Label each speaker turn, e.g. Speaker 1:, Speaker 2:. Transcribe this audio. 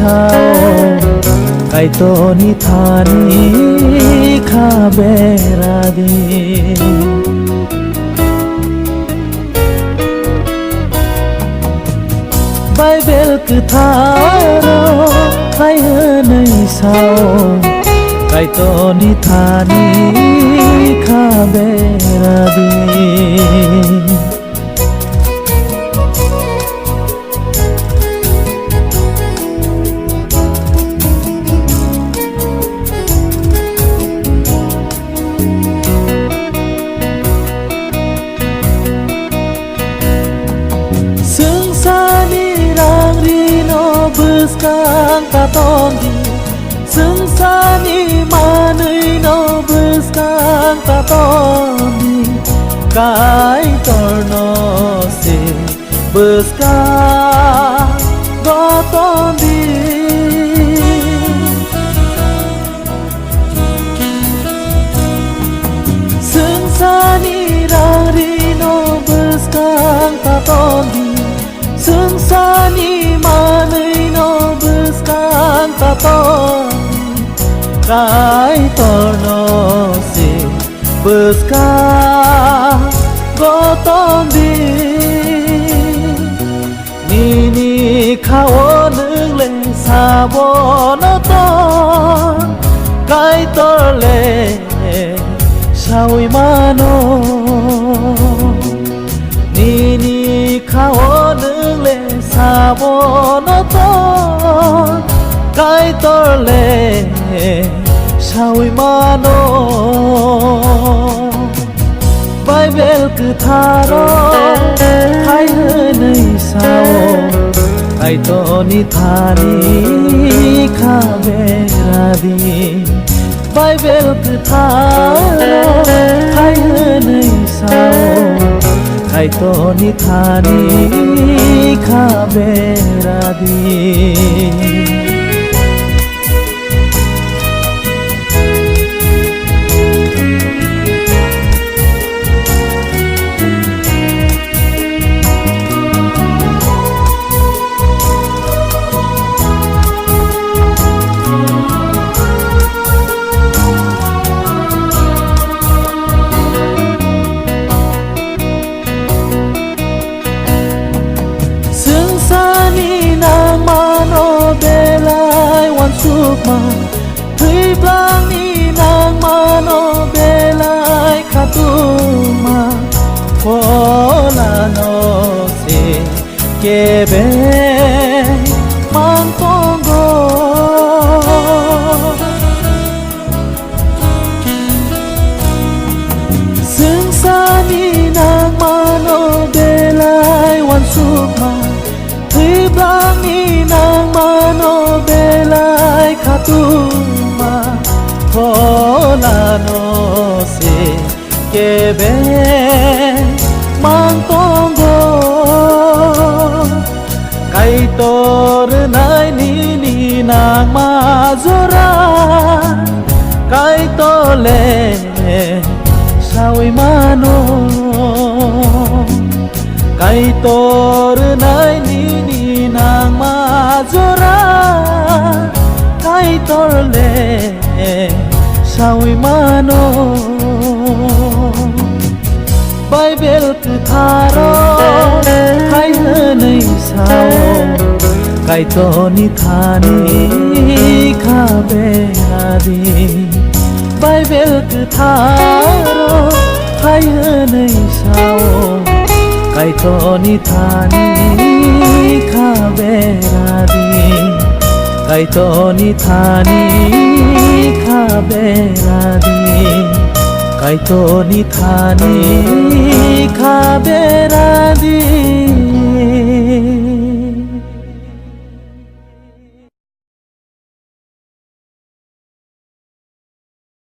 Speaker 1: sao cái to ni thani khabera di Bible cứ tharo khai hơn sao cái to ni thani khabera di Buscang tatongi Sungsani manui no buscang tatongi Kai torno se buscang gotondi Sungsani rari no buscang tatongi Sungsani manui no buscang taton Kai torno se buscang goton di Nini khao nương lên xa vô nó ton Kai tor le sao mano Nini khao nương lên xa vô nó to cái to le sao mano Bible cứ tharo hay hơn sao cái to ni thani khabera di Bible cứ tharo hay hơn sao cái to ni thani khabera di sukma Tui blang ni nang mano belai katuma Fola no se kebe mang tongo Sungsa ni nang mano belai wan sukma Tui blang ni nang mano belai katuma Fola no se kebe mang tongo Kai tor nai ni nang ma zora Kai to le sao mano Kai tor nai ni nang ma zora Kai tor le sao mano Bible cứ tharo hay hơn sao Cái to ni thani khabera di Bible cứ tharo hay hơn sao Cái to ni thani khabera di Cái to ni thani khabera di Kai to ni thani khabera di